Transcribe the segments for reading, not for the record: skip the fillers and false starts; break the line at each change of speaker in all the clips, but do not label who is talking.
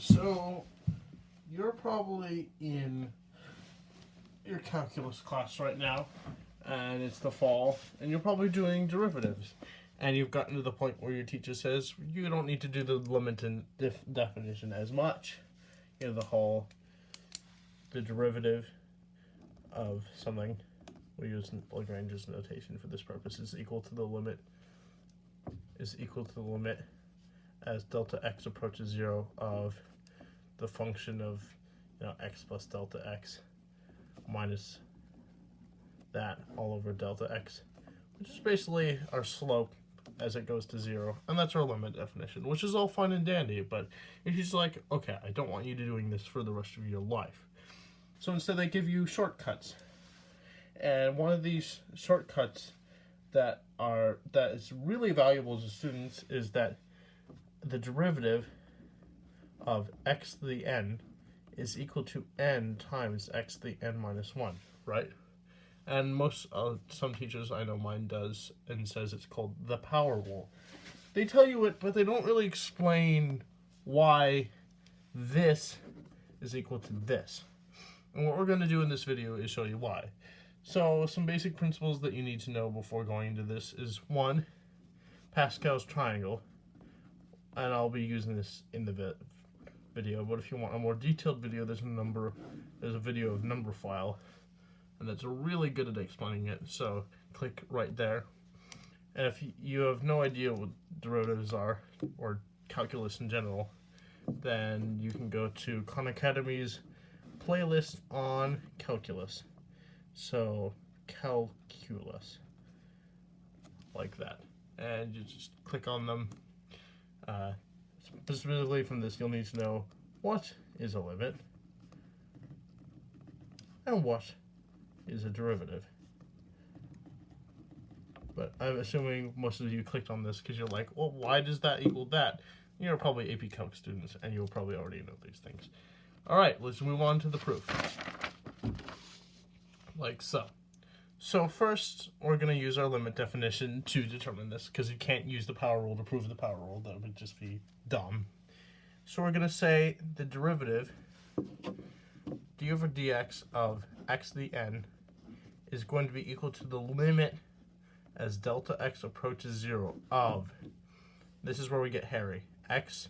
So, you're probably in your calculus class right now, and it's the fall, and you're probably doing derivatives. And you've gotten to the point where your teacher says you don't need to do the limit and definition as much. You know, the derivative of something, we use Lagrange's notation for this purpose, is equal to the limit as delta x approaches 0 of the function of x plus delta x minus that all over delta x, which is basically our slope as it goes to 0, and that's our limit definition, which is all fine and dandy. But if you're just like, okay, I don't want you to doing this for the rest of your life, so instead they give you shortcuts, and one of these shortcuts that is really valuable to students is that the derivative of x to the n is equal to n times x to the n minus 1, right? And some teachers, I know mine does, and says it's called the power rule. They tell you it, but they don't really explain why this is equal to this. And what we're going to do in this video is show you why. So some basic principles that you need to know before going into this is 1, Pascal's triangle. And I'll be using this in the video, but if you want a more detailed video, there's a video of number file, and that's really good at explaining it, so click right there. And if you have no idea what derivatives are, or calculus in general, then you can go to Khan Academy's playlist on calculus. So calculus, like that, and you just click on them. Specifically from this, you'll need to know what is a limit and what is a derivative. But I'm assuming most of you clicked on this because you're like, well, why does that equal that? You're probably AP Calc students, and you'll probably already know these things. All right, let's move on to the proof. Like so. So first, we're going to use our limit definition to determine this, because you can't use the power rule to prove the power rule. That would just be dumb. So we're going to say the derivative d over dx of x to the n is going to be equal to the limit as delta x approaches 0 of, this is where we get hairy, x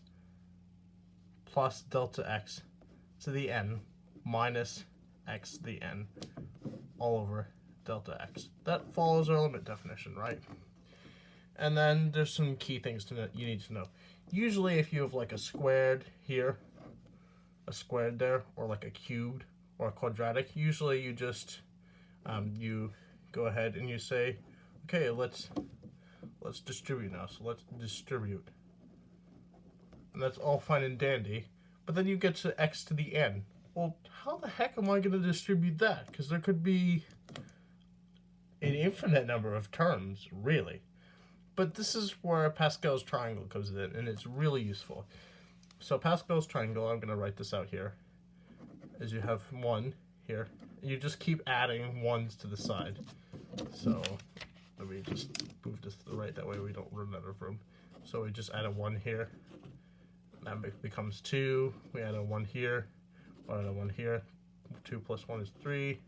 plus delta x to the n minus x to the n all over delta x. That follows our limit definition, right? And then there's some key things you need to know. Usually if you have like a squared here, a squared there, or like a cubed or a quadratic, usually you just you go ahead and you say, okay, let's distribute now. So let's distribute. And that's all fine and dandy. But then you get to x to the n. Well, how the heck am I going to distribute that? Because there could be an infinite number of terms, really. But this is where Pascal's triangle comes in, and it's really useful. So Pascal's triangle, I'm going to write this out here, is you have 1 here, and you just keep adding 1s to the side. So let me just move this to the right, that way we don't run out of room. So we just add a 1 here, that becomes 2, we add a 1 here, we add a 1 here, 2 plus 1 is 3,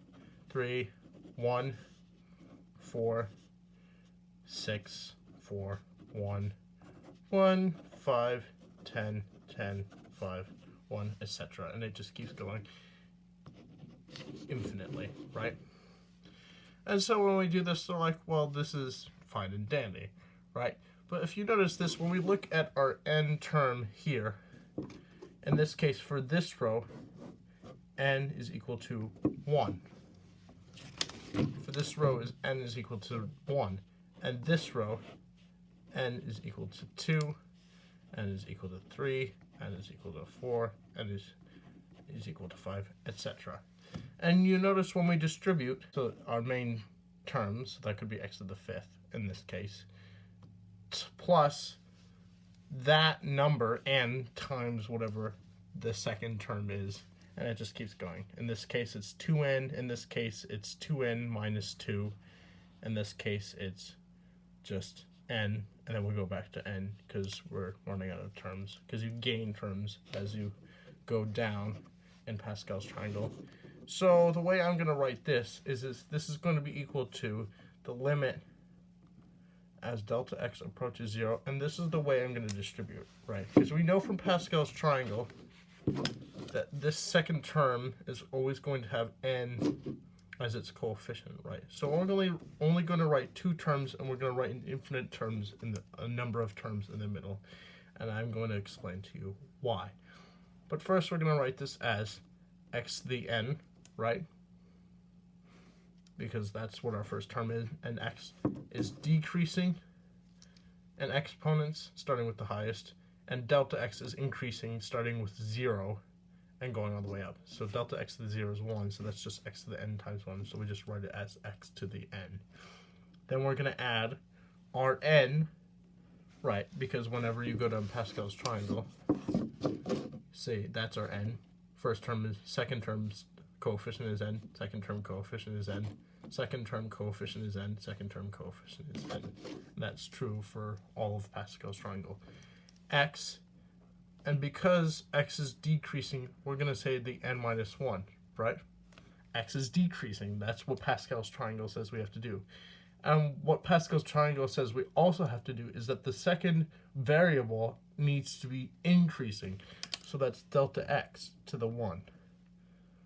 3, 1, 4, 6, 4, 1, 1, 5, 10, 10, 5, 1, etc. And it just keeps going infinitely, right? And so when we do this, they're like, well, this is fine and dandy, right? But if you notice this, when we look at our n term here, in this case for this row, n is equal to 1. For this row, n is equal to 1. And this row, n is equal to 2, n is equal to 3, n is equal to 4, n is equal to 5, etc. And you notice when we distribute, so our main terms, that could be x to the 5th in this case, plus that number, n, times whatever the second term is, and it just keeps going. In this case, it's 2n. In this case, it's 2n minus 2. In this case, it's just n, and then we go back to n because we're running out of terms, because you gain terms as you go down in Pascal's triangle. So the way I'm going to write this is this is going to be equal to the limit as delta x approaches 0, and this is the way I'm going to distribute, right? Because we know from Pascal's triangle that this second term is always going to have n as its coefficient, right? So we're only going to write two terms, and we're going to write in infinite terms in a number of terms in the middle, and I'm going to explain to you why. But first we're going to write this as x to the n, right? Because that's what our first term is, and x is decreasing in exponents starting with the highest, and delta x is increasing starting with 0 and going all the way up. So delta x to the 0 is 1, so that's just x to the n times 1, so we just write it as x to the n. Then we're going to add our n, right, because whenever you go to Pascal's triangle, say that's our n. First term is, second term's coefficient is n, second term coefficient is n, second term coefficient is n, second term coefficient is n. And that's true for all of Pascal's triangle. X, and because x is decreasing, we're going to say the n minus 1, right? X is decreasing. That's what Pascal's triangle says we have to do. And what Pascal's triangle says we also have to do is that the second variable needs to be increasing. So that's delta x to the 1,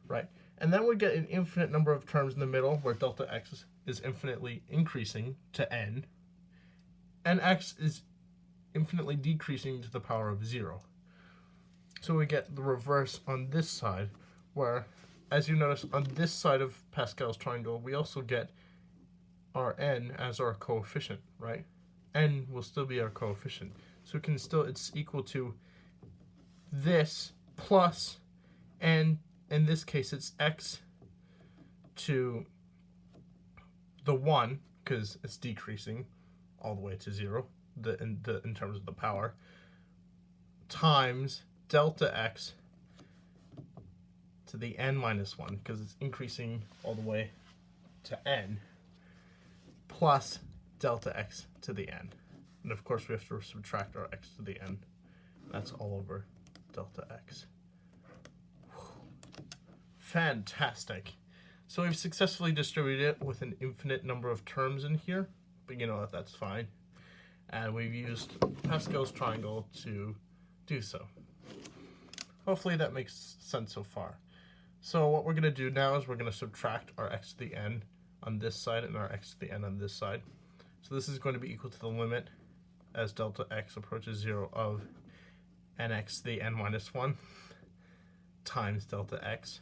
right? And then we get an infinite number of terms in the middle where delta x is infinitely increasing to n, and x is infinitely decreasing to the power of 0. So we get the reverse on this side, where, as you notice, on this side of Pascal's triangle, we also get our n as our coefficient, right? N will still be our coefficient. So it can still, it's equal to this plus, and in this case it's x to the 1, because it's decreasing all the way to 0 in terms of the power, times delta x to the n minus 1, because it's increasing all the way to n, plus delta x to the n. And of course we have to subtract our x to the n. That's all over delta x. Fantastic. So we've successfully distributed it with an infinite number of terms in here, but you know what, that's fine. And we've used Pascal's triangle to do so. Hopefully that makes sense so far. So what we're going to do now is we're going to subtract our x to the n on this side and our x to the n on this side. So this is going to be equal to the limit as delta x approaches 0 of nx to the n minus 1 times delta x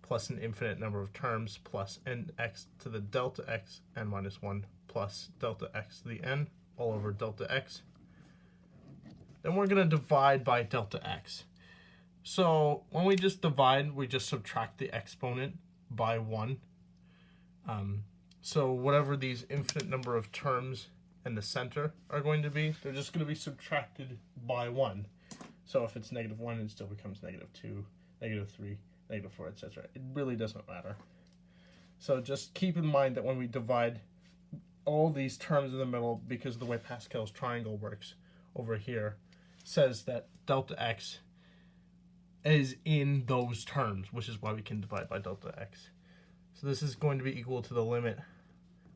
plus an infinite number of terms plus nx to the delta x n minus 1 plus delta x to the n all over delta x. Then we're going to divide by delta x. So when we just divide, we just subtract the exponent by 1. So whatever these infinite number of terms in the center are going to be, they're just going to be subtracted by 1. So if it's negative 1, it still becomes negative 2, negative 3, negative 4, etc. It really doesn't matter. So just keep in mind that when we divide all these terms in the middle, because of the way Pascal's triangle works over here, says that delta x is in those terms, which is why we can divide by delta x. So this is going to be equal to the limit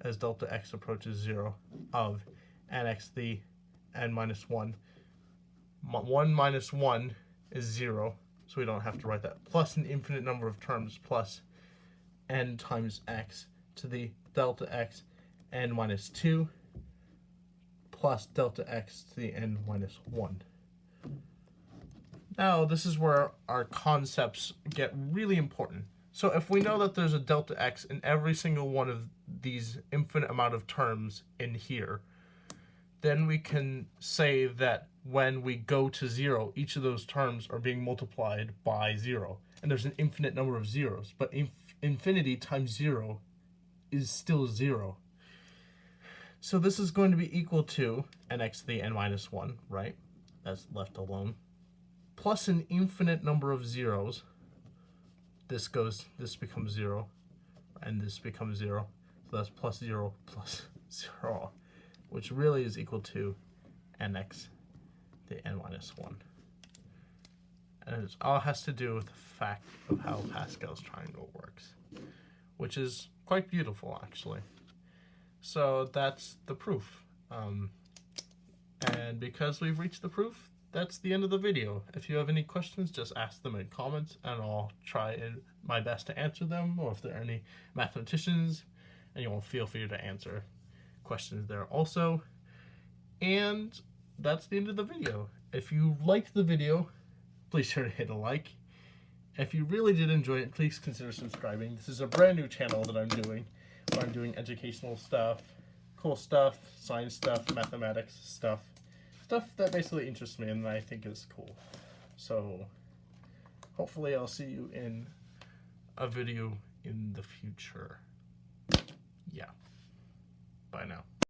as delta x approaches 0 of nx to the n minus 1. 1 minus 1 is 0, so we don't have to write that, plus an infinite number of terms plus n times x to the delta x n minus 2 plus delta x to the n minus 1. Now this is where our concepts get really important. So if we know that there's a delta x in every single one of these infinite amount of terms in here, then we can say that when we go to 0, each of those terms are being multiplied by 0. And there's an infinite number of zeros, but infinity times 0 is still 0. So this is going to be equal to nx to the n minus 1, right? That's left alone. Plus an infinite number of zeros. This becomes 0, and this becomes 0. So that's plus 0 plus 0. which really is equal to nx to n minus 1. And it all has to do with the fact of how Pascal's triangle works, which is quite beautiful, actually. So that's the proof. And because we've reached the proof, that's the end of the video. If you have any questions, just ask them in comments, and I'll try my best to answer them, or if there are any mathematicians, and you will feel free to answer questions there also. And that's the end of the video. If you liked the video, please sure to hit a like. If you really did enjoy it, please consider subscribing. This is a brand new channel that I'm doing, where I'm doing educational stuff, cool stuff, science stuff, mathematics stuff that basically interests me and I think is cool. So hopefully I'll see you in a video in the future. Yeah. Bye now.